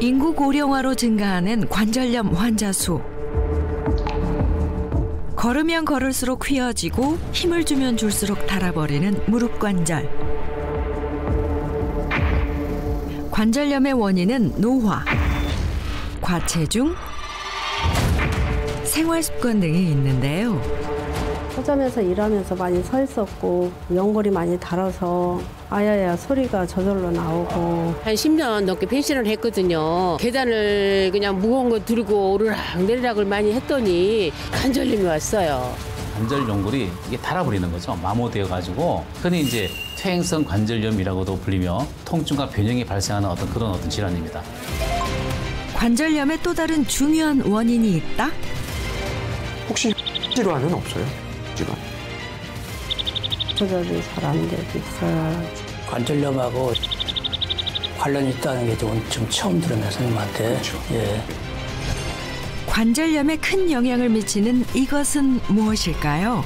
인구 고령화로 증가하는 관절염 환자 수. 걸으면 걸을수록 휘어지고 힘을 주면 줄수록 닳아버리는 무릎 관절. 관절염의 원인은 노화, 과체중, 생활 습관 등이 있는데요. 서점에서 일하면서 많이 서 있었고 연골이 많이 닳아서 아야야 소리가 저절로 나오고. 한 10년 넘게 펜션을 했거든요. 계단을 그냥 무거운 거 들고 오르락 내리락을 많이 했더니 관절염이 왔어요. 관절 연골이 이게 닳아버리는 거죠. 마모되어가지고. 흔히 이제 퇴행성 관절염이라고도 불리며 통증과 변형이 발생하는 그런 질환입니다. 관절염의 또 다른 중요한 원인이 있다? 혹시 질환은 없어요? 질환. 조절이 잘 안 되고 있어요. 관절염하고 관련이 있다는 게 좀 처음 들었네요, 선생님한테. 그렇죠. 예. 관절염에 큰 영향을 미치는 이것은 무엇일까요?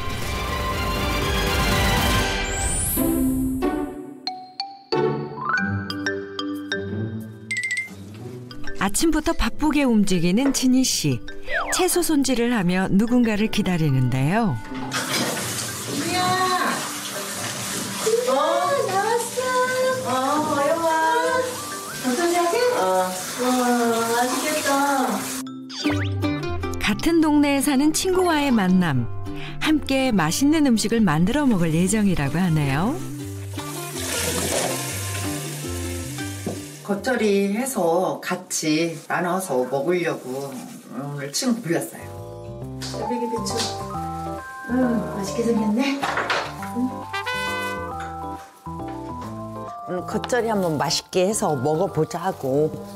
아침부터 바쁘게 움직이는 진희 씨. 채소 손질을 하며 누군가를 기다리는데요. 같은 동네에 사는 친구와의 만남. 함께 맛있는 음식을 만들어 먹을 예정이라고 하네요. 겉절이 해서 같이 나눠서 먹으려고 오늘 친구 불렀어요. 꽈배기 배추. 맛있게 생겼네. 오늘 겉절이 한번 맛있게 해서 먹어보자고.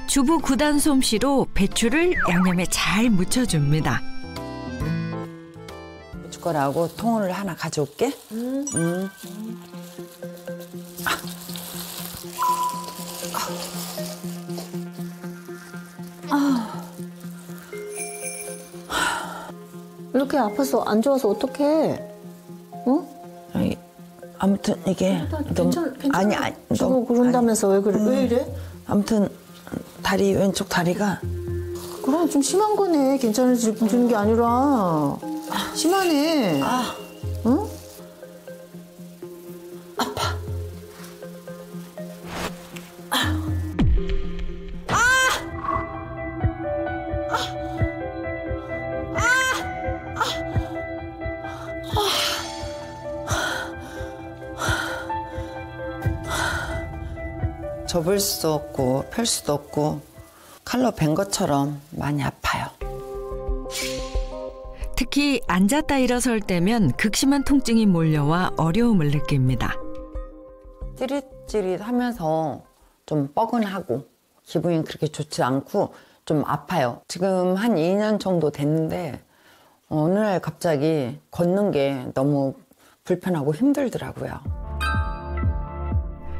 주부 9단 솜씨로 배추를 양념에 잘 묻혀줍니다. 숟가락하고 통을 하나 가져올게. 이렇게 아파서 안 좋아서 어떡해? 응? 아니, 아무튼 이게 괜찮아. 아니 주고 그런다면서 왜 그래? 왜 이래? 아무튼 왼쪽 다리가 그럼 좀 심한 거네. 괜찮아지는 게 아니라 심하네. 응? 아파. 접을 수도 없고 펼 수도 없고 칼로 벤 것처럼 많이 아파요. 특히 앉았다 일어설 때면 극심한 통증이 몰려와 어려움을 느낍니다. 찌릿찌릿하면서 좀 뻐근하고 기분이 그렇게 좋지 않고 좀 아파요. 지금 한 2년 정도 됐는데 어느 날 갑자기 걷는 게 너무 불편하고 힘들더라고요.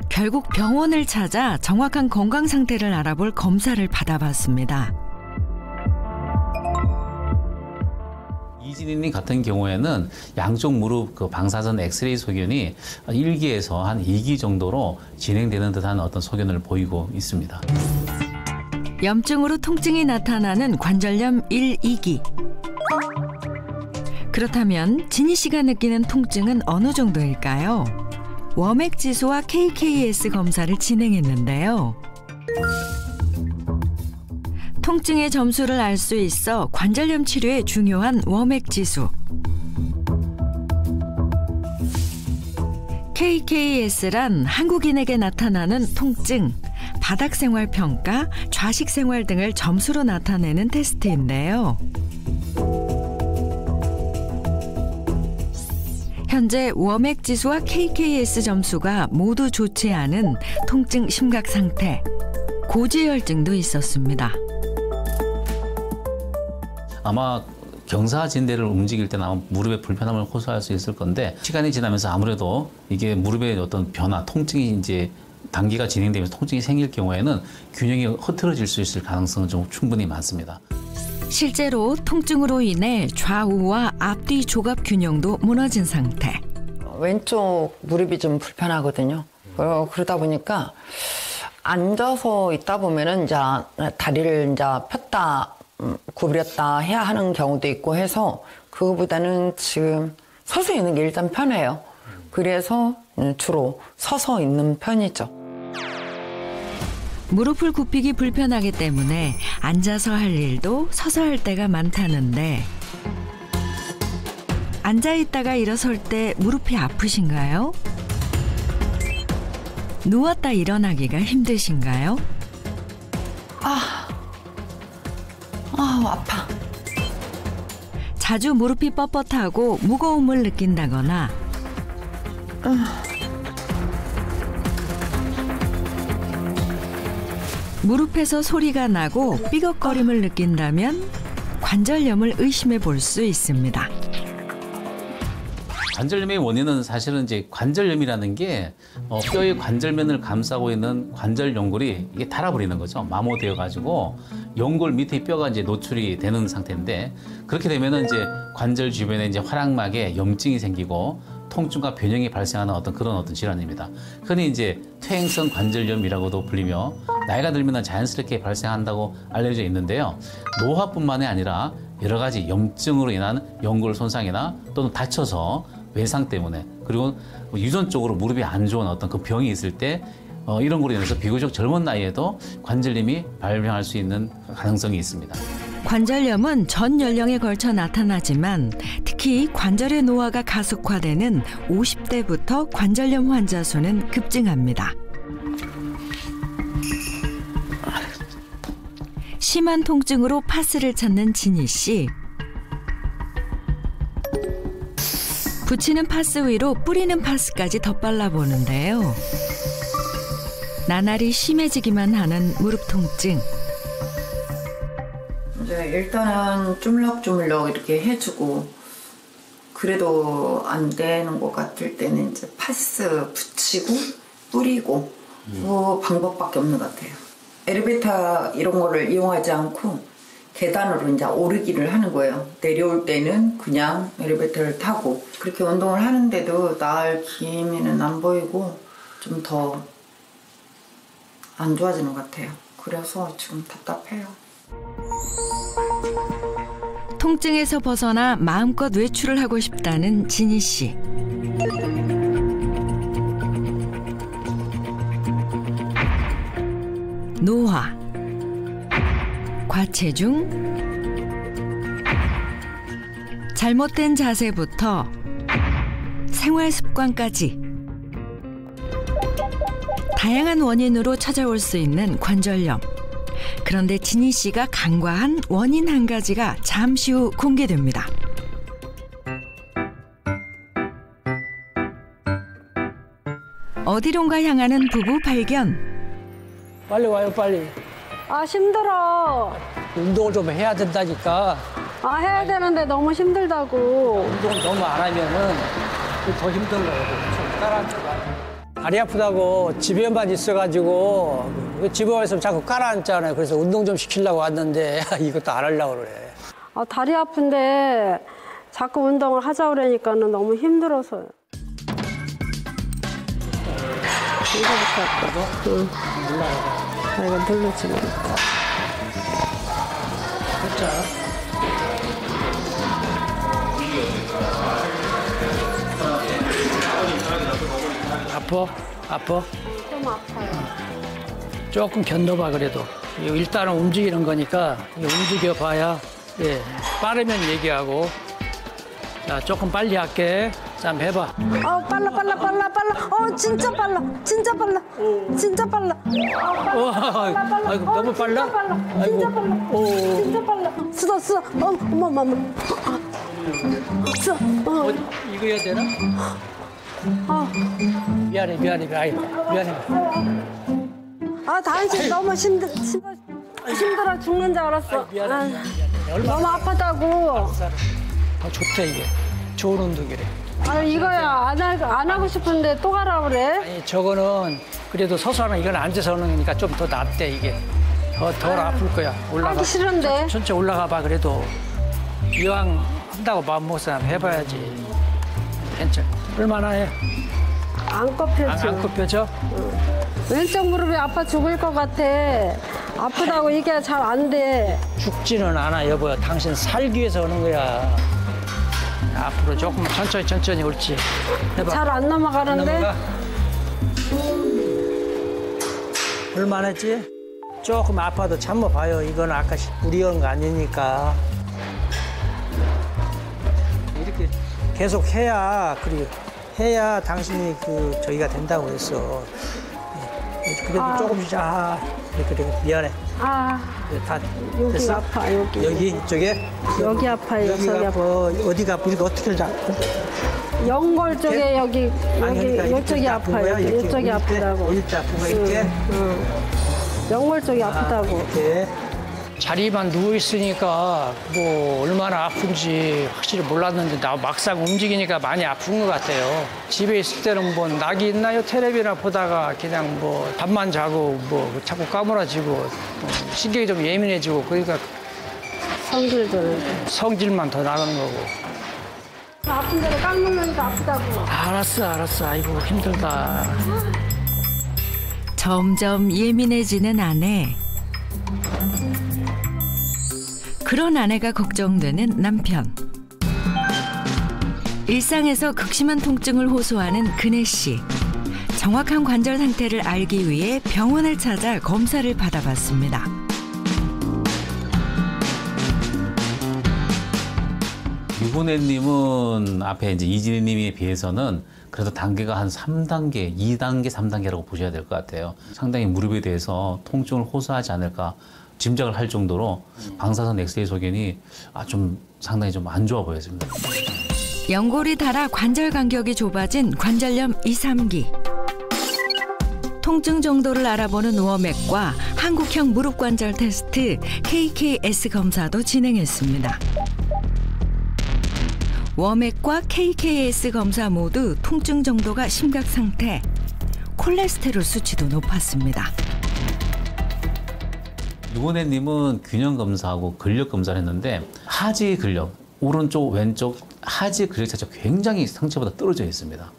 결국 병원을 찾아 정확한 건강 상태를 알아볼 검사를 받아봤습니다. 이진희님 같은 경우에는 양쪽 무릎 방사선 엑스레이 소견이 1기에서 한 2기 정도로 진행되는 듯한 어떤 소견을 보이고 있습니다. 염증으로 통증이 나타나는 관절염 1, 2기. 그렇다면 진희 씨가 느끼는 통증은 어느 정도일까요? 워맥지수와 KKS 검사를 진행했는데요. 통증의 점수를 알 수 있어 관절염 치료에 중요한 워맥지수. KKS란 한국인에게 나타나는 통증, 바닥생활평가, 좌식생활 등을 점수로 나타내는 테스트인데요. 현재 워맥지수와 KKS 점수가 모두 좋지 않은 통증 심각 상태, 고지혈증도 있었습니다. 아마 경사진대를 움직일 때는 아마 무릎에 불편함을 호소할 수 있을 건데 시간이 지나면서 아무래도 이게 무릎의 어떤 변화, 통증이 이제 단기가 진행되면서 통증이 생길 경우에는 균형이 흐트러질 수 있을 가능성은 좀 충분히 많습니다. 실제로 통증으로 인해 좌우와 앞뒤 조갑 균형도 무너진 상태. 왼쪽 무릎이 좀 불편하거든요. 그러다 보니까 앉아서 있다 보면은 이제 다리를 이제 폈다 구부렸다 해야 하는 경우도 있고 해서 그거보다는 지금 서서 있는 게 일단 편해요. 그래서 주로 서서 있는 편이죠. 무릎을 굽히기 불편하기 때문에 앉아서 할 일도 서서 할 때가 많다는데 앉아 있다가 일어설 때 무릎이 아프신가요? 누웠다 일어나기가 힘드신가요? 아파. 자주 무릎이 뻣뻣하고 무거움을 느낀다거나 무릎에서 소리가 나고 삐걱거림을 느낀다면 관절염을 의심해 볼 수 있습니다. 관절염의 원인은 사실은 이제 관절염이라는 게 뼈의 관절면을 감싸고 있는 관절 연골이 이게 닳아버리는 거죠. 마모되어 가지고 연골 밑에 뼈가 이제 노출이 되는 상태인데 그렇게 되면은 이제 관절 주변에 이제 화랑막에 염증이 생기고 통증과 변형이 발생하는 그런 질환입니다. 흔히 이제 퇴행성 관절염이라고도 불리며 나이가 들면 자연스럽게 발생한다고 알려져 있는데요. 노화뿐만이 아니라 여러 가지 염증으로 인한 연골 손상이나 또는 다쳐서 외상 때문에 그리고 유전적으로 무릎이 안 좋은 그 병이 있을 때 이런 거로 인해서 비교적 젊은 나이에도 관절염이 발병할 수 있는 가능성이 있습니다. 관절염은 전 연령에 걸쳐 나타나지만 특히 관절의 노화가 가속화되는 50대부터 관절염 환자 수는 급증합니다. 심한 통증으로 파스를 찾는 진희 씨. 붙이는 파스 위로 뿌리는 파스까지 덧발라 보는데요. 나날이 심해지기만 하는 무릎 통증. 이제 일단은 주물럭주물럭 이렇게 해주고 그래도 안 되는 것 같을 때는 이제 파스 붙이고 뿌리고 그 방법밖에 없는 것 같아요. 엘리베이터 이런 거를 이용하지 않고 계단으로 이제 오르기를 하는 거예요. 내려올 때는 그냥 엘리베이터를 타고 그렇게 운동을 하는데도 나을 기미는 안 보이고 좀 더 안 좋아지는 것 같아요. 그래서 지금 답답해요. 통증에서 벗어나 마음껏 외출을 하고 싶다는 진희 씨. 노화, 과체중, 잘못된 자세부터 생활 습관까지 다양한 원인으로 찾아올 수 있는 관절염. 그런데 진희 씨가 간과한 원인 한 가지가 잠시 후 공개됩니다. 어디론가 향하는 부부 발견. 빨리 와요, 빨리. 아, 힘들어. 운동을 좀 해야 된다니까. 아, 해야 되는데 너무 힘들다고. 운동을 너무 안 하면은 더 힘든 거거든. 따라앉아봐. 다리 아프다고 집에만 있어가지고 집에 와서 자꾸 깔아앉잖아요. 그래서 운동 좀 시키려고 왔는데 이것도 안 하려고 그래. 아, 다리 아픈데 자꾸 운동을 하자 그러니까는 너무 힘들어서요. 이거부터 할까? 응. 아, 이거 누르지 마. 아파? 좀 아파요. 조금 견뎌봐 그래도. 일단은 움직이는 거니까 움직여봐야 빠르면 얘기하고. 자, 조금 빨리 할게. 자, 한번 해봐. 빨라. 진짜 빨라. 진짜 빨라. 아이고, 너무 빨라? 진짜 빨라. 진짜 빨라. 쓰다. 어머. 이거 해야 되나? 미안해. 아, 당신 너무 힘들어 죽는 줄 알았어. 미안해. 너무 아프다고. 좋다 이게. 좋은 운동이래. 아, 이거야 안 하고 싶은데 또 가라 그래? 아니 저거는 그래도 서서 하는 이건 앉아서 하는 거니까 좀 더 낫대 이게. 덜 아플 거야. 올라가. 하기 싫은데. 천천히 올라가 봐. 그래도 이왕 한다고 마음 먹어서 해봐야지. 괜찮아. 얼마나 해? 안 꼽혀져. 안 꼽혀져? 왼쪽 무릎이 아파 죽을 것 같아. 아프다고 이게 잘 안 돼. 죽지는 않아 여보. 당신 살기 위해서 오는 거야. 앞으로 조금 천천히 옳지. 해봐. 잘 안 넘어가는데? 넘어가. 얼마나 했지? 조금 아파도 참아봐요. 이건 아까 무리한 거 아니니까. 이렇게 계속 해야, 그리고 해야 당신이 저기가 된다고 했어. 그래도 조금씩, 그래, 미안해. 다 여기 됐어? 아파, 여기. 여기, 이쪽에? 여기 아파요, 여기가 저기 아파. 어디가 아파? 이거 어떻게 연골 쪽에 여기 그러니까 이쪽이 아파요. 이쪽이 아프다고. 이렇게 아픈 거 이렇게? 연골 쪽이 아프다고. 이렇게. 자리만 누워 있으니까 뭐 얼마나 아픈지 확실히 몰랐는데 나 막상 움직이니까 많이 아픈 것 같아요. 집에 있을 때는 뭐 낙이 있나요? 텔레비나 보다가 그냥 뭐 잠만 자고 뭐 자꾸 까무라지고 신경이 좀 예민해지고 그러니까 성질만 더 나가는 거고. 아픈 데로 깡 누르니까 아프다고. 알았어. 아이고 힘들다. 점점 예민해지는 아내. 그런 아내가 걱정되는 남편. 일상에서 극심한 통증을 호소하는 근혜 씨. 정확한 관절 상태를 알기 위해 병원을 찾아 검사를 받아봤습니다. 유근혜님은 앞에 이제 이진희님에 비해서는 그래도 단계가 한 3단계, 2단계, 3단계라고 보셔야 될 것 같아요. 상당히 무릎에 대해서 통증을 호소하지 않을까 짐작을 할 정도로 방사선 엑스레이 소견이 좀 상당히 좀 안 좋아 보였습니다. 연골이 닳아 관절 간격이 좁아진 관절염 2, 3기. 통증 정도를 알아보는 워맥과 한국형 무릎 관절 테스트 KKS 검사도 진행했습니다. 워맥과 KKS 검사 모두 통증 정도가 심각 상태, 콜레스테롤 수치도 높았습니다. 유근혜님은 균형 검사하고 근력 검사를 했는데 하지 근력, 오른쪽 왼쪽 하지 근력 자체가 굉장히 상체보다 떨어져 있습니다.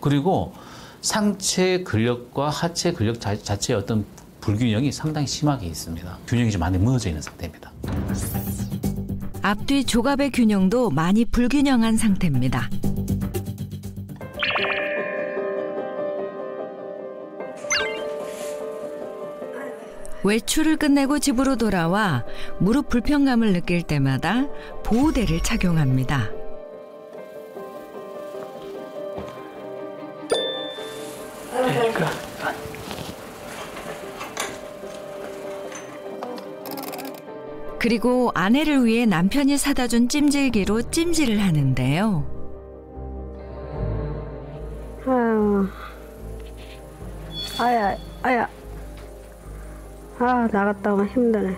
그리고 상체 근력과 하체 근력 자체의 어떤 불균형이 상당히 심하게 있습니다. 균형이 좀 많이 무너져 있는 상태입니다. 앞뒤 조갑의 균형도 많이 불균형한 상태입니다. 외출을 끝내고 집으로 돌아와 무릎 불편감을 느낄 때마다 보호대를 착용합니다. 그리고 아내를 위해 남편이 사다 준 찜질기로 찜질을 하는데요. 아야. 나갔다 오면 힘드네.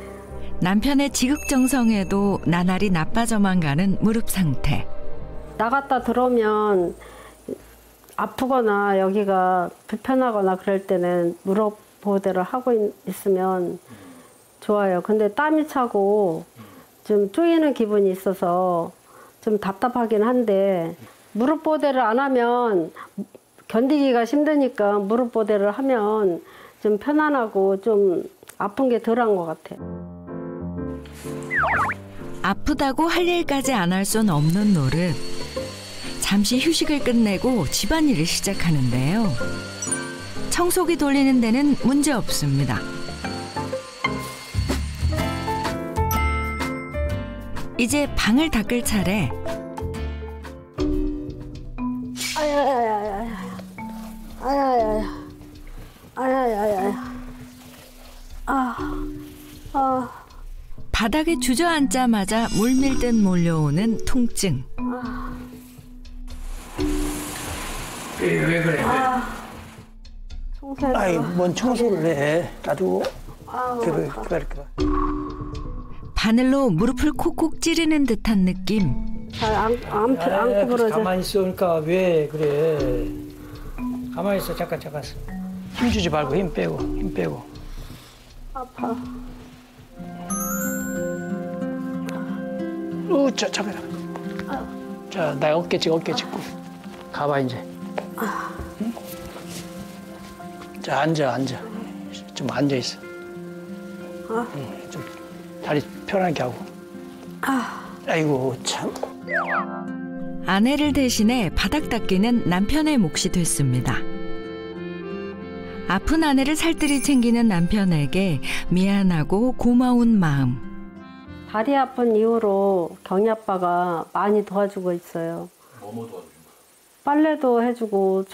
남편의 지극정성에도 나날이 나빠져만 가는 무릎 상태. 나갔다 들어오면 아프거나 여기가 불편하거나 그럴 때는 무릎 보호대를 하고 있으면 좋아요. 근데 땀이 차고 좀 쪼이는 기분이 있어서 좀 답답하긴 한데 무릎 보호대를 안 하면 견디기가 힘드니까 무릎 보호대를 하면 좀 편안하고 좀 아픈 게 덜한 것 같아요. 아프다고 할 일까지 안 할 순 없는 노릇. 잠시 휴식을 끝내고 집안일을 시작하는데요. 청소기 돌리는 데는 문제 없습니다. 이제 방을 닦을 차례. 바닥에 주저앉자마자 물밀듯 몰려오는 통증. 왜 그래? 아이, 뭔 청소를 해. 놔두고. 그래. 바늘로 무릎을 콕콕 찌르는 듯한 느낌. 잘 안 구부러져. 가만히 있어. 그러니까 왜 그래. 가만히 있어. 잠깐. 힘 주지 말고 힘 빼고. 아파. 잠깐. 자, 나 어깨 짚고. 가봐, 이제. 응? 자, 앉아. 좀 앉아있어. 응, 좀 다리 편하게 하고. 아이고, 참. 아내를 대신해 바닥 닦기는 남편의 몫이 됐습니다. 아픈 아내를 살뜰히 챙기는 남편에게 미안하고 고마운 마음. 다리 아픈 이후로 경희 아빠가 많이 도와주고 있어요. 뭐뭐 도와주는 거예요? 빨래도 해주고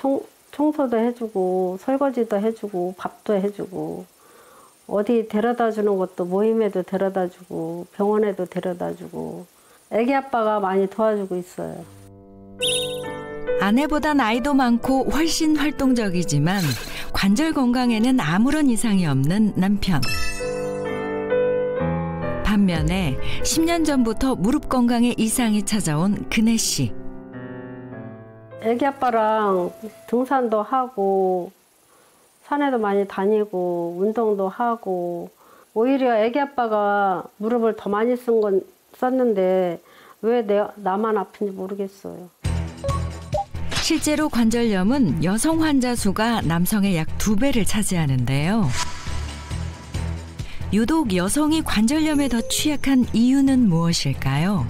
청소도 해주고 설거지도 해주고 밥도 해주고 어디 데려다 주는 것도 모임에도 데려다 주고 병원에도 데려다 주고 애기 아빠가 많이 도와주고 있어요. 아내보다 나이도 많고 훨씬 활동적이지만 관절 건강에는 아무런 이상이 없는 남편. 반면에 10년 전부터 무릎 건강에 이상이 찾아온 근혜 씨. 애기 아빠랑 등산도 하고 산에도 많이 다니고 운동도 하고 오히려 애기 아빠가 무릎을 더 많이 썼는데 왜 나만 아픈지 모르겠어요. 실제로 관절염은 여성 환자 수가 남성의 약 2배를 차지하는데요. 유독 여성이 관절염에 더 취약한 이유는 무엇일까요?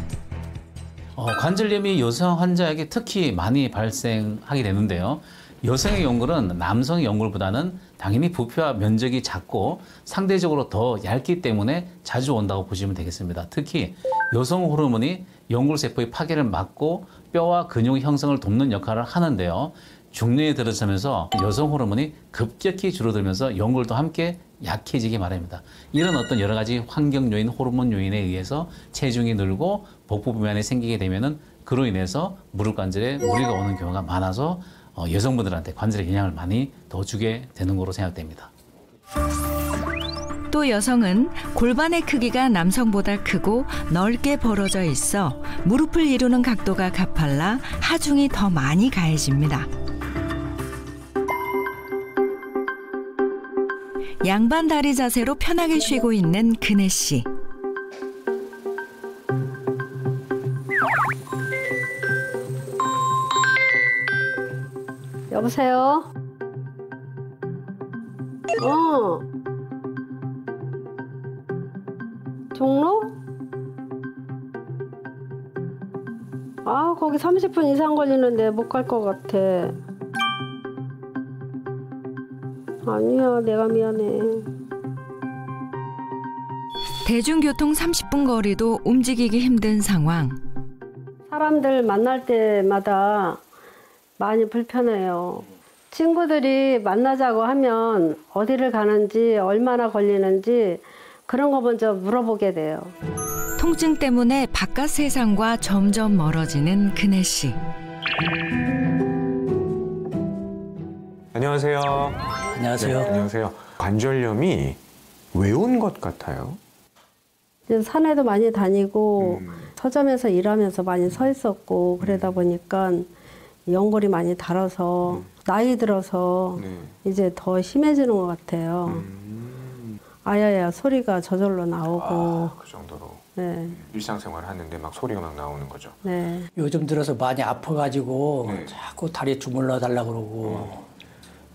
관절염이 여성 환자에게 특히 많이 발생하게 되는데요. 여성의 연골은 남성의 연골보다는 당연히 부피와 면적이 작고 상대적으로 더 얇기 때문에 자주 온다고 보시면 되겠습니다. 특히 여성 호르몬이 연골세포의 파괴를 막고 뼈와 근육 형성을 돕는 역할을 하는데요. 중년에 들어서면서 여성 호르몬이 급격히 줄어들면서 연골도 함께 약해지기 마련입니다. 이런 어떤 여러 가지 환경 요인, 호르몬 요인에 의해서 체중이 늘고 복부 비만이 생기게 되면은 그로 인해서 무릎 관절에 무리가 오는 경우가 많아서 여성분들한테 관절에 영향을 많이 더 주게 되는 거로 생각됩니다. 또 여성은 골반의 크기가 남성보다 크고 넓게 벌어져 있어 무릎을 이루는 각도가 가팔라 하중이 더 많이 가해집니다. 양반 다리 자세로 편하게 쉬고 있는 근혜 씨. 여보세요? 종로? 거기 30분 이상 걸리는데 못 갈 것 같아. 아니야, 내가 미안해. 대중교통 30분 거리도 움직이기 힘든 상황. 사람들 만날 때마다 많이 불편해요. 친구들이 만나자고 하면 어디를 가는지 얼마나 걸리는지 그런 거 먼저 물어보게 돼요. 통증 때문에 바깥 세상과 점점 멀어지는 근혜 씨. 안녕하세요. 안녕하세요. 네, 안녕하세요. 관절염이 왜 온 것 같아요? 산에도 많이 다니고 서점에서 일하면서 많이 서 있었고 그러다 보니까 연골이 많이 닳아서 나이 들어서 이제 더 심해지는 것 같아요. 아야야 소리가 저절로 나오고. 그 정도로. 네. 일상생활 하는데 막 소리가 막 나오는 거죠. 네. 요즘 들어서 많이 아파가지고 자꾸 다리에 주물러 달라고 그러고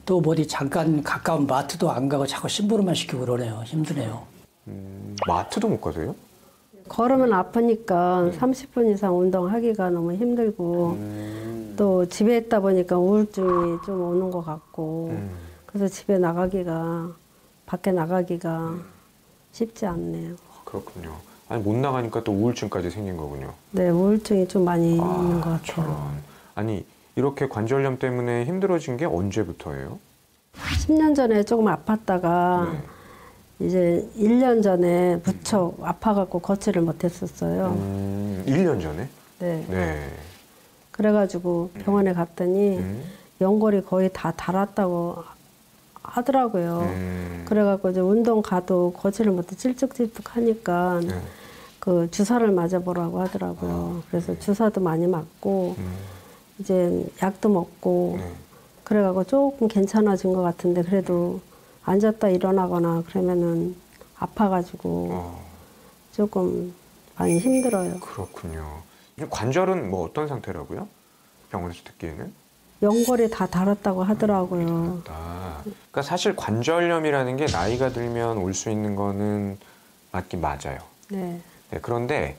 또 어디 잠깐 가까운 마트도 안 가고 자꾸 심부름만 시키고 그러네요. 힘드네요. 마트도 못 가세요? 걸으면 아프니까 30분 이상 운동하기가 너무 힘들고 또 집에 있다 보니까 우울증이 좀 오는 것 같고 그래서 밖에 나가기가 쉽지 않네요. 그렇군요. 아니 못 나가니까 또 우울증까지 생긴 거군요. 네, 우울증이 좀 많이 있는 것 같아요. 저런. 아니 이렇게 관절염 때문에 힘들어진 게 언제부터예요? 10년 전에 조금 아팠다가 이제 1년 전에 무척 아파갖고 걷지를 못했었어요. 1년 전에? 네. 그래가지고 병원에 갔더니 연골이 거의 다 닳았다고 하더라고요. 그래갖고 이제 운동 가도 걷지를 못해 찔쭉찔쭉 하니까 그 주사를 맞아보라고 하더라고요. 그래서 주사도 많이 맞고 이제 약도 먹고 그래갖고 조금 괜찮아진 것 같은데 그래도 앉았다 일어나거나 그러면은 아파가지고 조금 많이 힘들어요. 그렇군요. 관절은 뭐 어떤 상태라고요? 병원에서 듣기에는? 연골이 다 닳았다고 하더라고요. 그러니까 사실 관절염이라는 게 나이가 들면 올 수 있는 거는 맞긴 맞아요. 네. 네, 그런데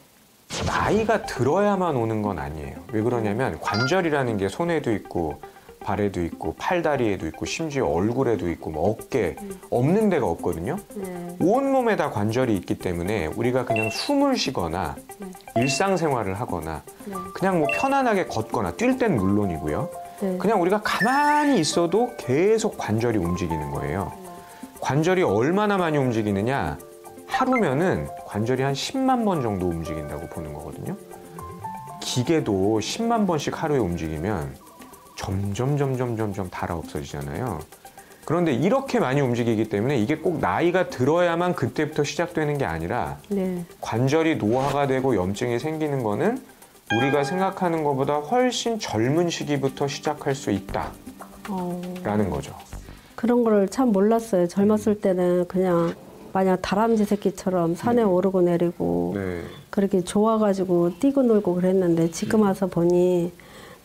나이가 들어야만 오는 건 아니에요. 왜 그러냐면 관절이라는 게 손에도 있고 발에도 있고 팔다리에도 있고 심지어 얼굴에도 있고 뭐 어깨 없는 데가 없거든요. 네. 온몸에 다 관절이 있기 때문에 우리가 그냥 숨을 쉬거나 일상생활을 하거나 그냥 뭐 편안하게 걷거나 뛸 땐 물론이고요. 네. 그냥 우리가 가만히 있어도 계속 관절이 움직이는 거예요. 관절이 얼마나 많이 움직이느냐? 하루면은 관절이 한 10만 번 정도 움직인다고 보는 거거든요. 기계도 10만 번씩 하루에 움직이면 점점 달아 없어지잖아요. 그런데 이렇게 많이 움직이기 때문에 이게 꼭 나이가 들어야만 그때부터 시작되는 게 아니라 네. 관절이 노화가 되고 염증이 생기는 거는 우리가 생각하는 것보다 훨씬 젊은 시기부터 시작할 수 있다라는 거죠. 그런 걸 참 몰랐어요. 젊었을 때는 그냥 마냥 다람쥐 새끼처럼 산에 오르고 내리고 네. 그렇게 좋아가지고 뛰고 놀고 그랬는데 지금 와서 보니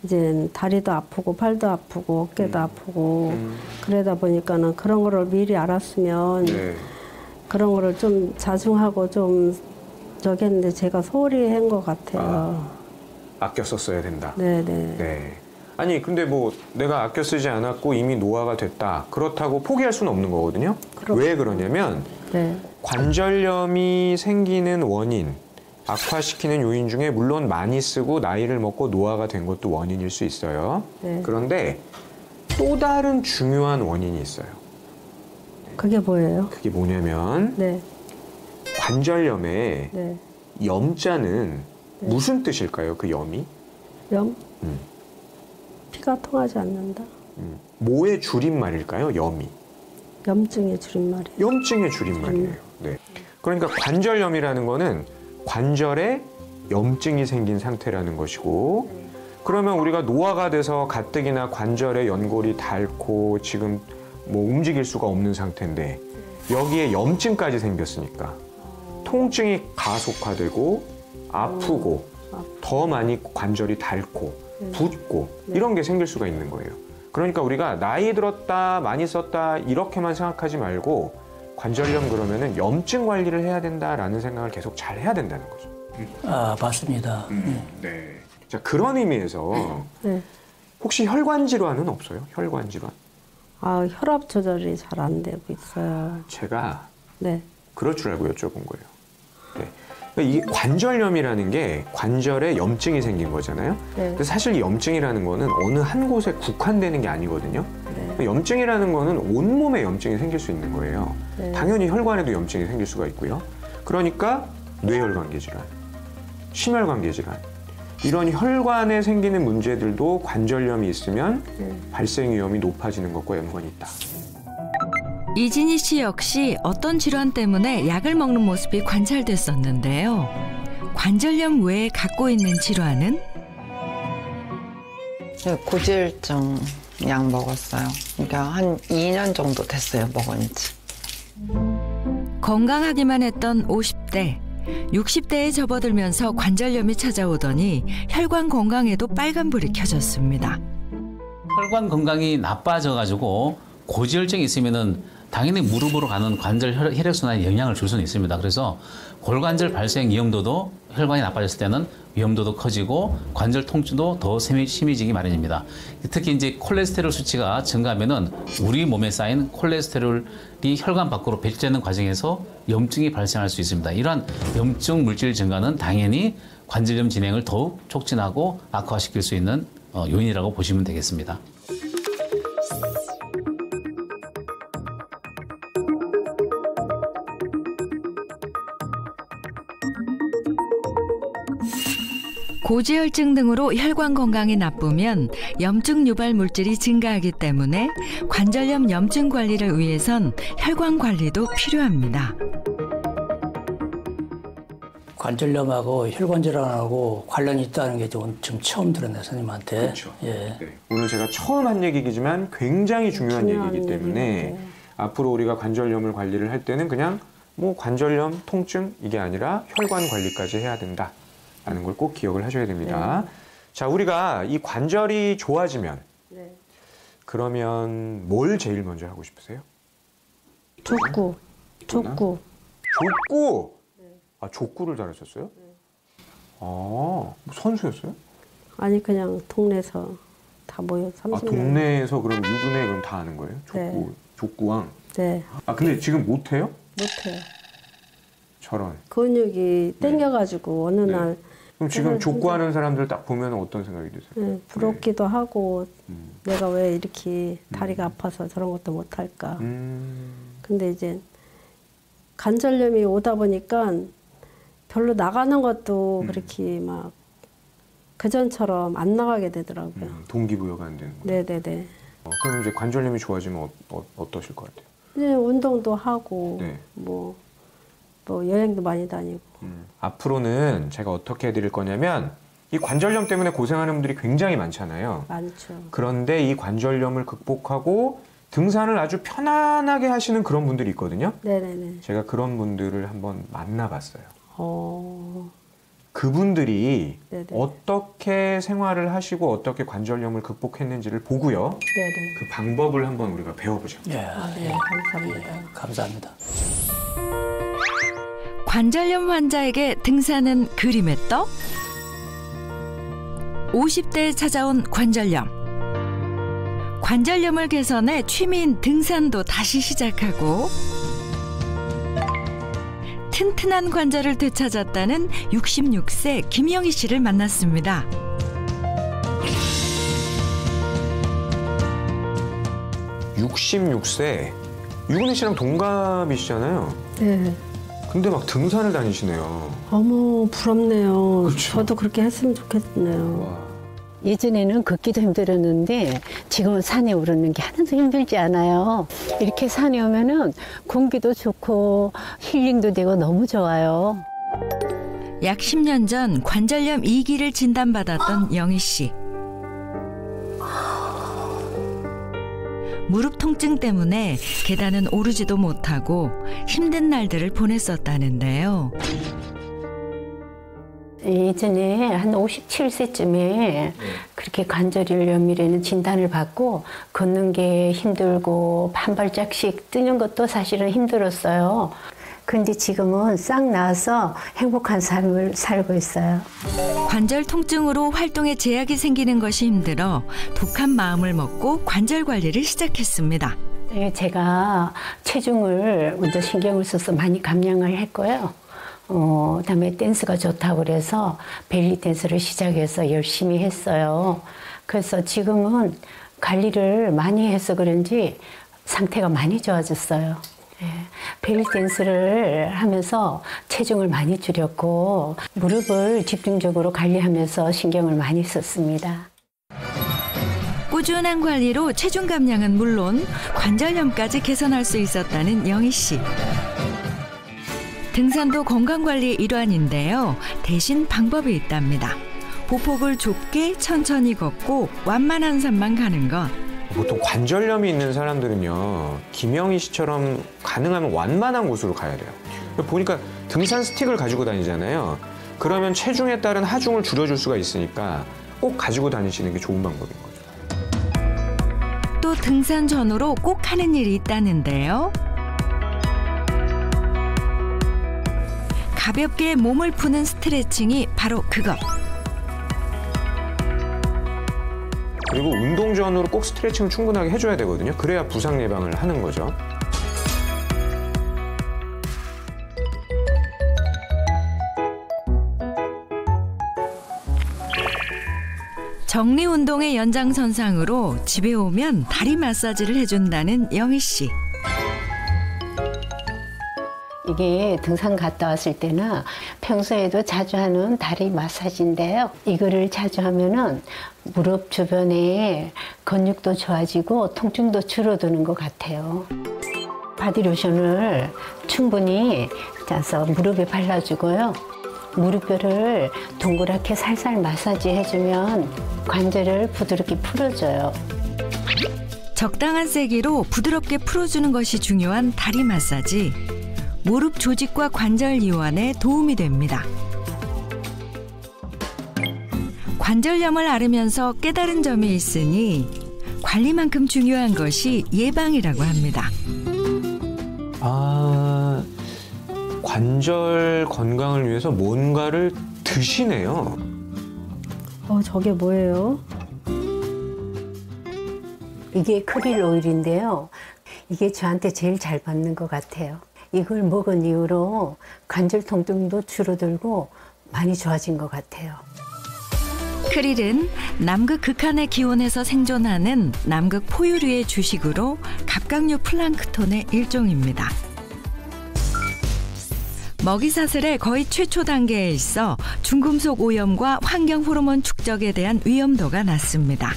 이제 다리도 아프고 팔도 아프고 어깨도 아프고 그러다 보니까는 그런 거를 미리 알았으면 네. 그런 거를 좀 자중하고 좀 저기 했는데 제가 소홀히 한 것 같아요. 아껴 썼어야 된다. 네네. 네. 아니 근데 뭐 내가 아껴 쓰지 않았고 이미 노화가 됐다. 그렇다고 포기할 수는 없는 거거든요. 왜 그러냐면 네. 관절염이 생기는 원인, 악화시키는 요인 중에 물론 많이 쓰고 나이를 먹고 노화가 된 것도 원인일 수 있어요. 네. 그런데 또 다른 중요한 원인이 있어요. 그게 뭐예요? 그게 뭐냐면 네. 관절염의 네. 염자는 무슨 뜻일까요? 그 염이? 염? 피가 통하지 않는다. 뭐의 줄임말일까요? 염이? 염증의 줄임말이에요. 염증의 줄임말이에요. 네. 그러니까 관절염이라는 거는 관절에 염증이 생긴 상태라는 것이고, 그러면 우리가 노화가 돼서 가뜩이나 관절에 연골이 닳고 지금 뭐 움직일 수가 없는 상태인데 여기에 염증까지 생겼으니까 통증이 가속화되고 아프고 더 많이 관절이 닳고 붓고 이런 게 생길 수가 있는 거예요. 그러니까 우리가 나이 들었다, 많이 썼다 이렇게만 생각하지 말고 관절염 그러면은 염증 관리를 해야 된다라는 생각을 계속 잘 해야 된다는 거죠. 아, 맞습니다. 네. 자, 그런 의미에서 네. 혹시 혈관 질환은 없어요? 혈관 질환? 아, 혈압 조절이 잘 안 되고 있어요. 제가 네. 그럴 줄 알고 여쭤본 거예요. 네. 그러니까 이게 관절염이라는 게 관절에 염증이 생긴 거잖아요. 네. 근데 사실 이 염증이라는 거는 어느 한 곳에 국한되는 게 아니거든요. 네. 염증이라는 거는 온몸에 염증이 생길 수 있는 거예요. 네. 당연히 혈관에도 염증이 생길 수가 있고요. 그러니까 뇌혈관계 질환, 심혈관계 질환, 이런 혈관에 생기는 문제들도 관절염이 있으면 발생 위험이 높아지는 것과 연관이 있다. 이진희 씨 역시 어떤 질환 때문에 약을 먹는 모습이 관찰됐었는데요. 관절염 외에 갖고 있는 질환은? 고지혈증 약 먹었어요. 그러니까 한 2년 정도 됐어요, 먹은 지. 건강하기만 했던 50대. 60대에 접어들면서 관절염이 찾아오더니 혈관 건강에도 빨간불이 켜졌습니다. 혈관 건강이 나빠져가지고 고지혈증이 있으면은 당연히 무릎으로 가는 관절 혈액순환에 영향을 줄 수는 있습니다. 그래서 골관절 발생 위험도도 혈관이 나빠졌을 때는 위험도도 커지고 관절 통증도 더 심해지기 마련입니다. 특히 이제 콜레스테롤 수치가 증가하면은 우리 몸에 쌓인 콜레스테롤이 혈관 밖으로 배출되는 과정에서 염증이 발생할 수 있습니다. 이러한 염증 물질 증가는 당연히 관절염 진행을 더욱 촉진하고 악화시킬 수 있는 요인이라고 보시면 되겠습니다. 고지혈증 등으로 혈관 건강이 나쁘면 염증 유발 물질이 증가하기 때문에 관절염 염증 관리를 위해선 혈관 관리도 필요합니다. 관절염하고 혈관 질환하고 관련이 있다는 게 지금 처음 들었네요, 선생님한테. 그렇죠. 예. 네. 오늘 제가 처음 한 얘기이지만 굉장히 중요한 얘기이기 때문에 앞으로 우리가 관절염을 관리를 할 때는 그냥 뭐 관절염, 통증 이게 아니라 혈관 관리까지 해야 된다라는 걸 꼭 기억을 하셔야 됩니다. 자, 우리가 이 관절이 좋아지면 그러면 뭘 제일 먼저 하고 싶으세요? 족구. 족구? 아, 족구를 잘하셨어요? 뭐 선수였어요? 아니 그냥 동네에서 다 모여 30년. 아, 동네에서 그럼 유근에 그럼 다 아는 거예요? 족구왕? 네. 아, 근데 지금 못해요? 못해요. 저런. 근육이 땡겨가지고 어느 날 그럼 지금 족구하는 사람들 딱 보면 어떤 생각이 드세요? 부럽기도 하고 내가 왜 이렇게 다리가 아파서 저런 것도 못할까. 근데 이제 관절염이 오다 보니까 별로 나가는 것도 그렇게 막 그전처럼 안 나가게 되더라고요. 동기부여가 안 되는 거예요? 네네네. 그럼 이제 관절염이 좋아지면 어떠실 것 같아요? 이제 운동도 하고 뭐 여행도 많이 다니고. 앞으로는 제가 어떻게 해드릴 거냐면 이 관절염 때문에 고생하는 분들이 굉장히 많잖아요. 많죠. 그런데 이 관절염을 극복하고 등산을 아주 편안하게 하시는 그런 분들이 있거든요. 네네네. 제가 그런 분들을 한번 만나봤어요. 그분들이 어떻게 생활을 하시고 어떻게 관절염을 극복했는지를 보고요. 그 방법을 한번 우리가 배워보죠. 네, 감사합니다. 감사합니다. 관절염 환자에게 등산은 그림의 떡? 50대에 찾아온 관절염. 관절염을 개선해 취미인 등산도 다시 시작하고 튼튼한 관절을 되찾았다는 66세 김영희 씨를 만났습니다. (66세) 유근혜 씨랑 동갑이시잖아요. 네. 근데 막 등산을 다니시네요. 어머 부럽네요. 그렇죠. 저도 그렇게 했으면 좋겠네요. 예전에는 걷기도 힘들었는데 지금은 산에 오르는 게 하나도 힘들지 않아요. 이렇게 산에 오면은 공기도 좋고 힐링도 되고 너무 좋아요. 약 10년 전 관절염 2기를 진단받았던 영희 씨. 무릎 통증 때문에 계단은 오르지도 못하고 힘든 날들을 보냈었다는데요. 예전에 한 57세쯤에 그렇게 관절염이라는 진단을 받고 걷는 게 힘들고 한 발짝씩 뛰는 것도 사실은 힘들었어요. 근데 지금은 싹 나아서 행복한 삶을 살고 있어요. 관절 통증으로 활동에 제약이 생기는 것이 힘들어 독한 마음을 먹고 관절 관리를 시작했습니다. 제가 체중을 먼저 신경을 써서 많이 감량을 했고요. 그다음에 댄스가 좋다고 그래서 벨리 댄스를 시작해서 열심히 했어요. 그래서 지금은 관리를 많이 해서 그런지 상태가 많이 좋아졌어요. 벨리 댄스를 하면서 체중을 많이 줄였고 무릎을 집중적으로 관리하면서 신경을 많이 썼습니다. 꾸준한 관리로 체중 감량은 물론 관절염까지 개선할 수 있었다는 영희 씨. 등산도 건강관리의 일환인데요. 대신 방법이 있답니다. 보폭을 좁게 천천히 걷고 완만한 산만 가는 것. 보통 관절염이 있는 사람들은요, 김영희 씨처럼 가능하면 완만한 곳으로 가야 돼요. 보니까 등산 스틱을 가지고 다니잖아요. 그러면 체중에 따른 하중을 줄여줄 수가 있으니까 꼭 가지고 다니시는 게 좋은 방법인 거죠. 또 등산 전후로 꼭 하는 일이 있다는데요. 가볍게 몸을 푸는 스트레칭이 바로 그것. 그리고 운동 전후로 꼭 스트레칭을 충분하게 해줘야 되거든요. 그래야 부상 예방을 하는 거죠. 정리 운동의 연장선상으로 집에 오면 다리 마사지를 해준다는 영희 씨. 이게 등산 갔다 왔을 때나 평소에도 자주 하는 다리 마사지인데요. 이거를 자주 하면은 무릎 주변에 근육도 좋아지고 통증도 줄어드는 것 같아요. 바디로션을 충분히 짜서 무릎에 발라주고요. 무릎뼈를 동그랗게 살살 마사지 해주면 관절을 부드럽게 풀어줘요. 적당한 세기로 부드럽게 풀어주는 것이 중요한 다리 마사지. 무릎 조직과 관절 이완에 도움이 됩니다. 관절염을 앓으면서 깨달은 점이 있으니 관리만큼 중요한 것이 예방이라고 합니다. 관절 건강을 위해서 뭔가를 드시네요. 저게 뭐예요? 이게 크릴 오일인데요. 이게 저한테 제일 잘 받는 것 같아요. 이걸 먹은 이후로 관절 통증도 줄어들고 많이 좋아진 것 같아요. 크릴은 남극 극한의 기온에서 생존하는 남극 포유류의 주식으로 갑각류 플랑크톤의 일종입니다. 먹이사슬의 거의 최초 단계에 있어 중금속 오염과 환경 호르몬 축적에 대한 위험도가 낮습니다.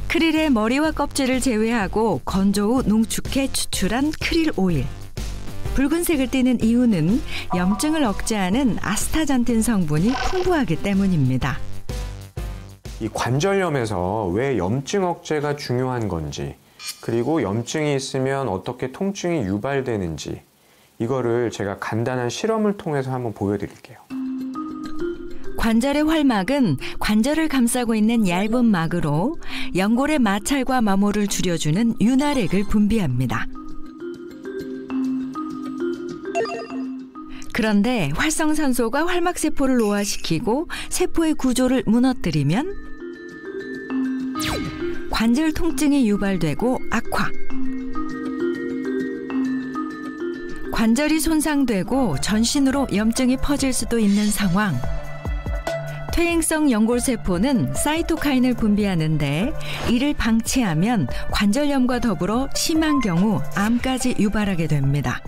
크릴의 머리와 껍질을 제외하고 건조 후 농축해 추출한 크릴 오일. 붉은색을 띠는 이유는 염증을 억제하는 아스타잔틴 성분이 풍부하기 때문입니다. 이 관절염에서 왜 염증 억제가 중요한 건지, 그리고 염증이 있으면 어떻게 통증이 유발되는지, 이거를 제가 간단한 실험을 통해서 한번 보여드릴게요. 관절의 활막은 관절을 감싸고 있는 얇은 막으로 연골의 마찰과 마모를 줄여주는 윤활액을 분비합니다. 그런데 활성산소가 활막세포를 노화시키고 세포의 구조를 무너뜨리면 관절 통증이 유발되고 악화. 관절이 손상되고 전신으로 염증이 퍼질 수도 있는 상황. 퇴행성 연골세포는 사이토카인을 분비하는데 이를 방치하면 관절염과 더불어 심한 경우 암까지 유발하게 됩니다.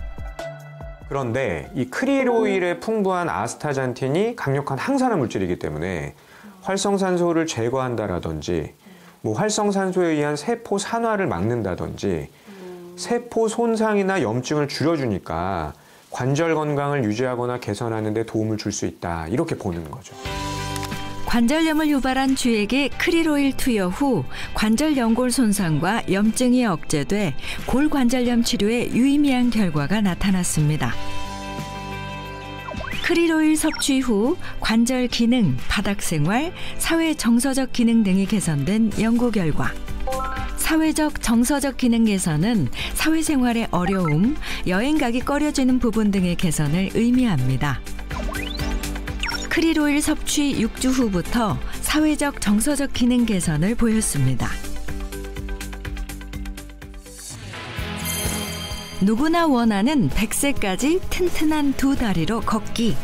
그런데 이 크릴 오일에 풍부한 아스타잔틴이 강력한 항산화 물질이기 때문에 활성산소를 제거한다라든지 활성산소에 의한 세포 산화를 막는다든지 세포 손상이나 염증을 줄여주니까 관절 건강을 유지하거나 개선하는 데 도움을 줄 수 있다, 이렇게 보는 거죠. 관절염을 유발한 쥐에게 크릴 오일 투여 후 관절 연골 손상과 염증이 억제돼 골관절염 치료에 유의미한 결과가 나타났습니다. 크릴 오일 섭취 후 관절 기능, 바닥 생활, 사회 정서적 기능 등이 개선된 연구 결과. 사회적 정서적 기능 개선은 사회생활의 어려움, 여행 가기 꺼려지는 부분 등의 개선을 의미합니다. 크릴 오일 섭취 6주 후부터 사회적 정서적 기능 개선을 보였습니다. 누구나 원하는 100세까지 튼튼한 두 다리로 걷기.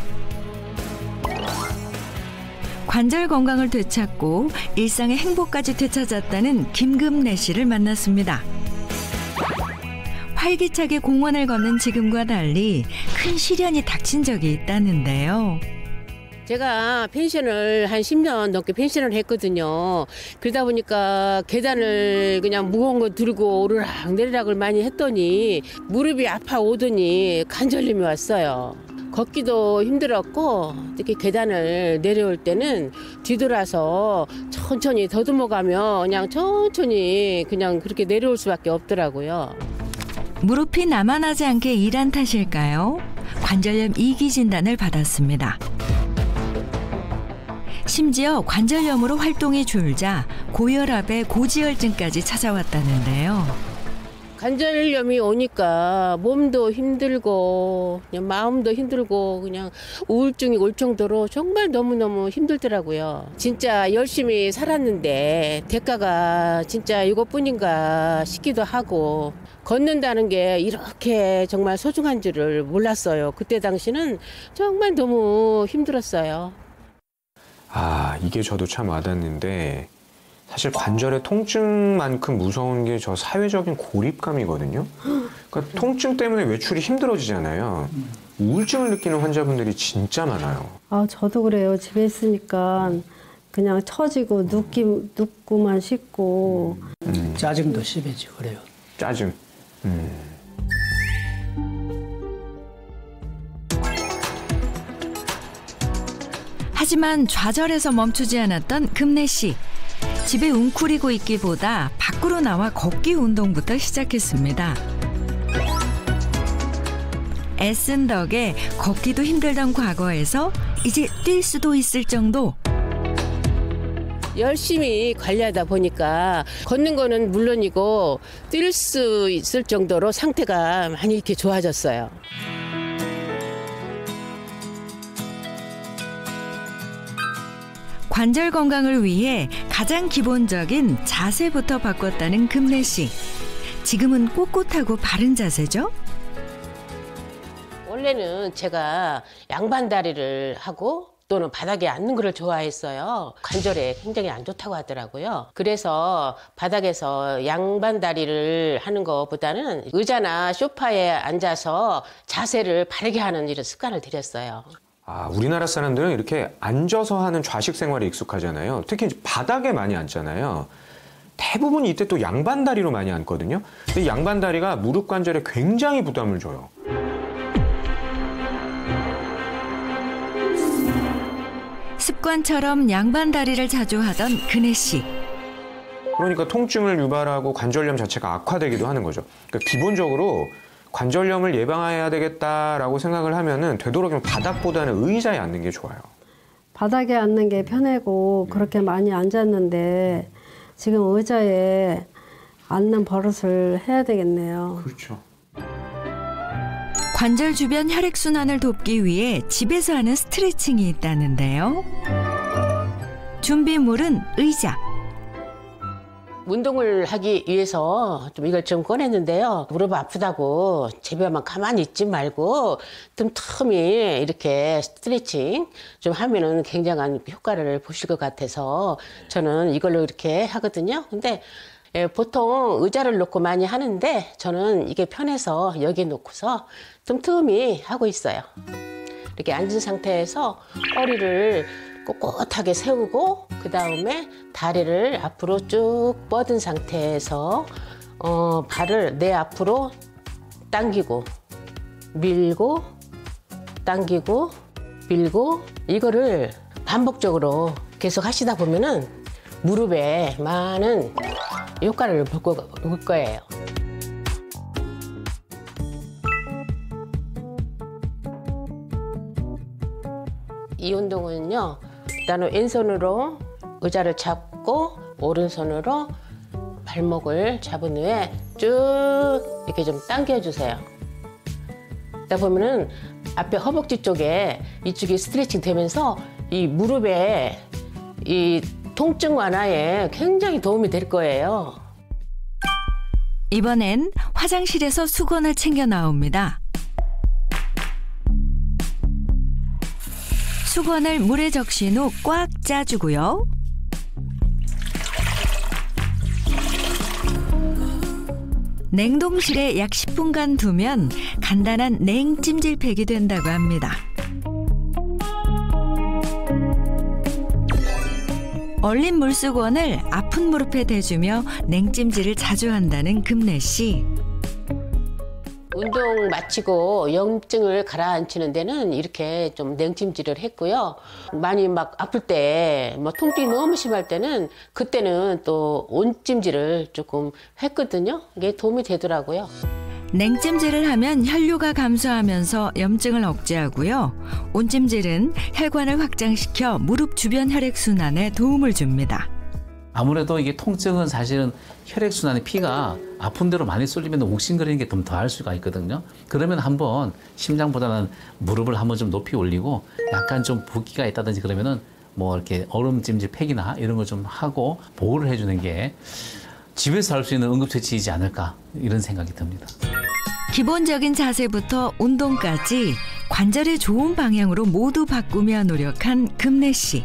관절 건강을 되찾고 일상의 행복까지 되찾았다는 김금래 씨를 만났습니다. 활기차게 공원을 걷는 지금과 달리 큰 시련이 닥친 적이 있다는데요. 제가 펜션을 한 10년 넘게 펜션을 했거든요. 그러다 보니까 계단을 그냥 무거운 거 들고 오르락내리락을 많이 했더니 무릎이 아파오더니 관절염이 왔어요. 걷기도 힘들었고 특히 계단을 내려올 때는 뒤돌아서 천천히 더듬어가며 그냥 천천히 그냥 그렇게 내려올 수밖에 없더라고요. 무릎이 남아나지 않게 일한 탓일까요? 관절염 2기 진단을 받았습니다. 심지어 관절염으로 활동이 줄자 고혈압에 고지혈증까지 찾아왔다는데요. 관절염이 오니까 몸도 힘들고 그냥 마음도 힘들고 그냥 우울증이 올 정도로 정말 너무너무 힘들더라고요. 진짜 열심히 살았는데 대가가 진짜 이것뿐인가 싶기도 하고 걷는다는 게 이렇게 정말 소중한 줄을 몰랐어요. 그때 당시는 정말 너무 힘들었어요. 이게 저도 참 와닿는데 사실 관절의 통증만큼 무서운 게 저 사회적인 고립감이거든요. 그러니까 통증 때문에 외출이 힘들어지잖아요. 우울증을 느끼는 환자분들이 진짜 많아요. 저도 그래요. 집에 있으니까 그냥 처지고 눕고만 싶고. 짜증도 심해지고 그래요. 짜증. 하지만 좌절해서 멈추지 않았던 금래 씨. 집에 웅크리고 있기보다 밖으로 나와 걷기 운동부터 시작했습니다. 애쓴 덕에 걷기도 힘들던 과거에서 이제 뛸 수도 있을 정도. 열심히 관리하다 보니까 걷는 거는 물론이고 뛸 수 있을 정도로 상태가 많이 이렇게 좋아졌어요. 관절 건강을 위해 가장 기본적인 자세부터 바꿨다는 금래 씨. 지금은 꼿꼿하고 바른 자세죠? 원래는 제가 양반다리를 하고 또는 바닥에 앉는 거를 좋아했어요. 관절에 굉장히 안 좋다고 하더라고요. 그래서 바닥에서 양반다리를 하는 것보다는 의자나 소파에 앉아서 자세를 바르게 하는 이런 습관을 들였어요. 아, 우리나라 사람들은 이렇게 앉아서 하는 좌식 생활에 익숙하잖아요. 특히 이제 바닥에 많이 앉잖아요. 대부분 이때 또 양반다리로 많이 앉거든요. 근데 양반다리가 무릎 관절에 굉장히 부담을 줘요. 습관처럼 양반다리를 자주 하던 근혜 씨. 그러니까 통증을 유발하고 관절염 자체가 악화되기도 하는 거죠. 그러니까 기본적으로 관절염을 예방해야 되겠다라고 생각을 하면은 되도록이면 바닥보다는 의자에 앉는 게 좋아요. 바닥에 앉는 게 편하고 그렇게 많이 앉았는데 지금 의자에 앉는 버릇을 해야 되겠네요. 그렇죠. 관절 주변 혈액순환을 돕기 위해 집에서 하는 스트레칭이 있다는데요. 준비물은 의자. 운동을 하기 위해서 좀 이걸 좀 꺼냈는데요. 무릎 아프다고 집에만 가만히 있지 말고 틈틈이 이렇게 스트레칭 좀 하면은 굉장한 효과를 보실 것 같아서 저는 이걸로 이렇게 하거든요. 근데 보통 의자를 놓고 많이 하는데 저는 이게 편해서 여기에 놓고서 틈틈이 하고 있어요. 이렇게 앉은 상태에서 허리를 꼿꼿하게 세우고 그 다음에 다리를 앞으로 쭉 뻗은 상태에서 발을 내 앞으로 당기고 밀고 당기고 밀고 이거를 반복적으로 계속 하시다 보면은 무릎에 많은 효과를 볼 거예요. 이 운동은요, 일단은 왼손으로 의자를 잡고 오른손으로 발목을 잡은 후에 쭉 이렇게 좀 당겨주세요. 그러다 보면은 앞에 허벅지 쪽에 이쪽이 스트레칭 되면서 이 무릎에 이 통증 완화에 굉장히 도움이 될 거예요. 이번엔 화장실에서 수건을 챙겨 나옵니다. 수건을 물에 적신 후 꽉 짜주고요. 냉동실에 약 10분간 두면 간단한 냉찜질팩이 된다고 합니다. 얼린 물수건을 아픈 무릎에 대주며 냉찜질을 자주 한다는 금래 씨. 운동 마치고 염증을 가라앉히는 데는 이렇게 좀 냉찜질을 했고요. 많이 막 아플 때, 뭐 통증이 너무 심할 때는 그때는 또 온찜질을 조금 했거든요. 이게 도움이 되더라고요. 냉찜질을 하면 혈류가 감소하면서 염증을 억제하고요. 온찜질은 혈관을 확장시켜 무릎 주변 혈액순환에 도움을 줍니다. 아무래도 이게 통증은 사실은 혈액순환의 피가 아픈 데로 많이 쏠리면 욱신거리는 게 좀 더할 수가 있거든요. 그러면 한번 심장보다는 무릎을 한번 좀 높이 올리고 약간 좀 붓기가 있다든지 그러면은 뭐 이렇게 얼음찜질 팩이나 이런 거 좀 하고 보호를 해주는 게 집에서 할 수 있는 응급처치이지 않을까 이런 생각이 듭니다. 기본적인 자세부터 운동까지 관절에 좋은 방향으로 모두 바꾸며 노력한 금래 씨.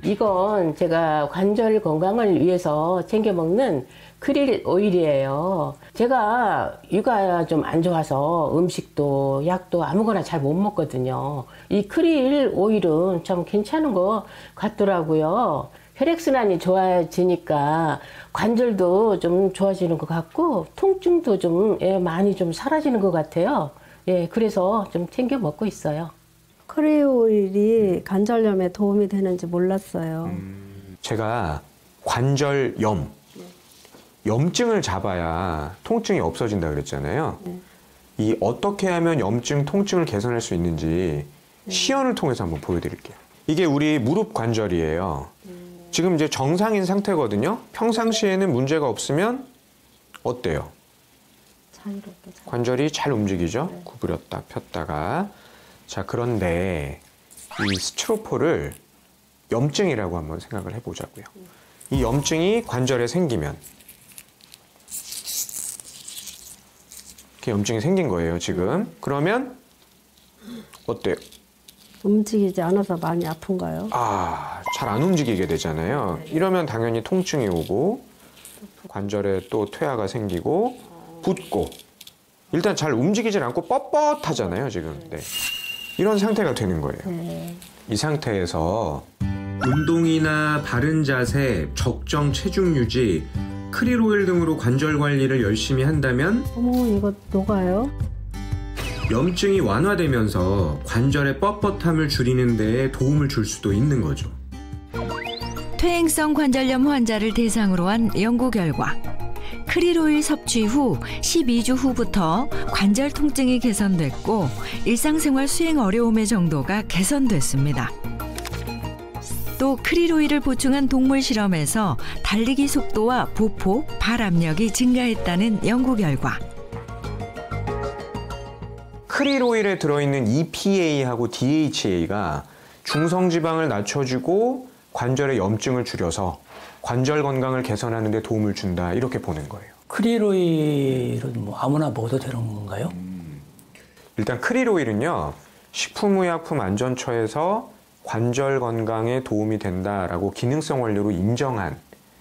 이건 제가 관절 건강을 위해서 챙겨 먹는 크릴 오일이에요. 제가 위가 좀 안 좋아서 음식도 약도 아무거나 잘 못 먹거든요. 이 크릴 오일은 참 괜찮은 것 같더라고요. 혈액순환이 좋아지니까 관절도 좀 좋아지는 것 같고 통증도 좀 많이 좀 사라지는 것 같아요. 그래서 좀 챙겨 먹고 있어요. 크릴 오일이 관절염에 도움이 되는지 몰랐어요. 제가 관절염, 염증을 잡아야 통증이 없어진다 그랬잖아요. 이 어떻게 하면 염증, 통증을 개선할 수 있는지 시연을 통해서 한번 보여드릴게요. 이게 우리 무릎 관절이에요. 지금 이제 정상인 상태거든요. 평상시에는 문제가 없으면 어때요? 관절이 잘 움직이죠? 네. 구부렸다 폈다가. 자, 그런데 이 스티로폴을 염증이라고 한번 생각을 해보자고요. 이 염증이 관절에 생기면 이렇게 염증이 생긴 거예요, 지금. 그러면 어때요? 움직이지 않아서 많이 아픈가요? 아, 잘 안 움직이게 되잖아요. 이러면 당연히 통증이 오고 관절에 또 퇴화가 생기고 붓고 일단 잘 움직이질 않고 뻣뻣하잖아요, 지금. 네. 이런 상태가 되는 거예요. 이 상태에서 운동이나 바른 자세, 적정 체중 유지, 크릴 오일 등으로 관절 관리를 열심히 한다면 어머, 이거 녹아요? 염증이 완화되면서 관절의 뻣뻣함을 줄이는 데에 도움을 줄 수도 있는 거죠. 퇴행성 관절염 환자를 대상으로 한 연구 결과 크릴 오일 섭취 후 12주 후부터 관절 통증이 개선됐고 일상생활 수행 어려움의 정도가 개선됐습니다. 또 크릴 오일을 보충한 동물 실험에서 달리기 속도와 보폭, 발 압력이 증가했다는 연구 결과. 크릴 오일에 들어있는 EPA하고 DHA가 중성지방을 낮춰주고 관절의 염증을 줄여서 관절 건강을 개선하는 데 도움을 준다, 이렇게 보는 거예요. 크릴 오일은 뭐 아무나 먹어도 되는 건가요? 일단 크릴 오일은요, 식품의약품안전처에서 관절 건강에 도움이 된다라고 기능성 원료로 인정한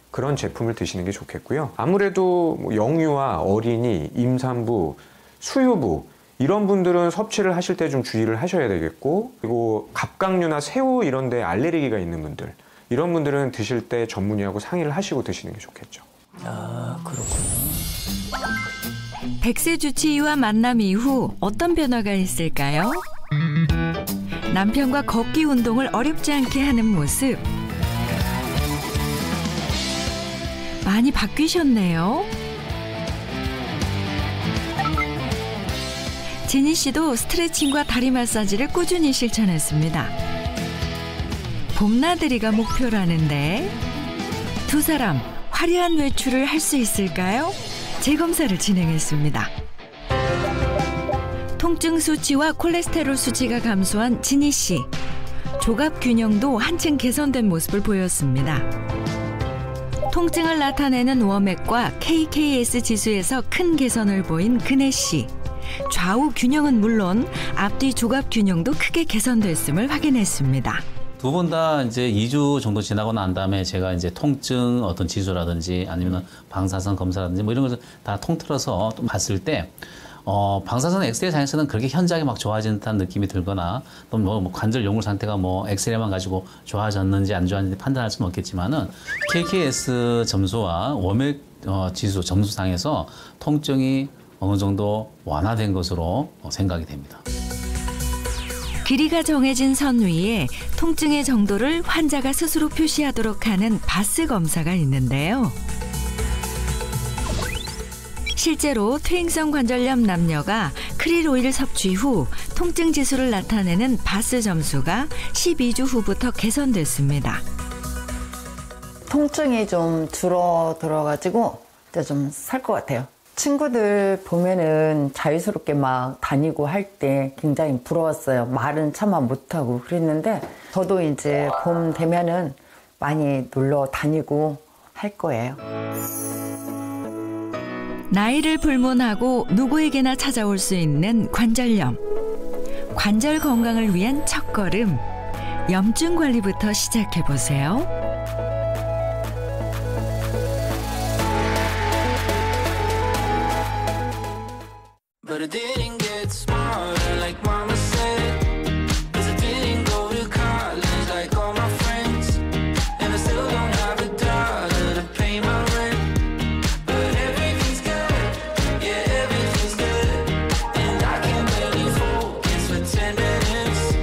그런 제품을 드시는 게 좋겠고요. 아무래도 영유아, 어린이, 임산부, 수유부 이런 분들은 섭취를 하실 때 좀 주의를 하셔야 되겠고, 그리고 갑각류나 새우 이런 데 알레르기가 있는 분들, 이런 분들은 드실 때 전문의하고 상의를 하시고 드시는 게 좋겠죠. 아, 그렇군요. 100세 주치의와 만남 이후 어떤 변화가 있을까요? 남편과 걷기 운동을 어렵지 않게 하는 모습. 많이 바뀌셨네요. 지니 씨도 스트레칭과 다리 마사지를 꾸준히 실천했습니다. 봄나들이가 목표라는데 두 사람 화려한 외출을 할 수 있을까요? 재검사를 진행했습니다. 통증 수치와 콜레스테롤 수치가 감소한 지니 씨. 조갑 균형도 한층 개선된 모습을 보였습니다. 통증을 나타내는 워맥과 KKS 지수에서 큰 개선을 보인 근혜 씨. 좌우 균형은 물론 앞뒤 조갑 균형도 크게 개선됐음을 확인했습니다. 두 분 다 이제 2주 정도 지나고 난 다음에 제가 이제 통증 어떤 지수라든지 아니면 방사선 검사라든지 뭐 이런 것을 다 통틀어서 좀 봤을 때 방사선 엑스레이 상에서는 그렇게 현저하게 막 좋아진 듯한 느낌이 들거나 또 뭐 관절 용물 상태가 뭐 엑스레이만 가지고 좋아졌는지 안 좋아졌는지 판단할 수는 없겠지만은 KKS 점수와 워맥 지수 점수상에서 통증이 어느 정도 완화된 것으로 생각이 됩니다. 길이가 정해진 선 위에 통증의 정도를 환자가 스스로 표시하도록 하는 바스 검사가 있는데요. 실제로 퇴행성 관절염 남녀가 크릴 오일 섭취 후 통증 지수를 나타내는 바스 점수가 12주 후부터 개선됐습니다. 통증이 좀 줄어들어가지고 이제 좀 살 것 같아요. 친구들 보면은 자유스럽게 막 다니고 할 때 굉장히 부러웠어요. 말은 차마 못하고 그랬는데 저도 이제 봄 되면은 많이 놀러 다니고 할 거예요. 나이를 불문하고 누구에게나 찾아올 수 있는 관절염. 관절 건강을 위한 첫걸음. 염증 관리부터 시작해보세요. But I didn't get smarter like mama said, 'cause I didn't go to college like all my friends, and I still don't have a dollar to pay my rent. But everything's good, yeah, everything's good, and I can barely focus for 10 minutes,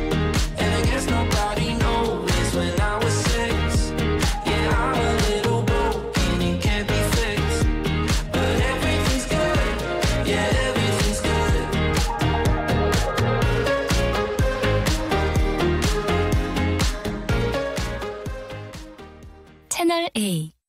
and I guess nobody noticed when I was 6. 채널 A.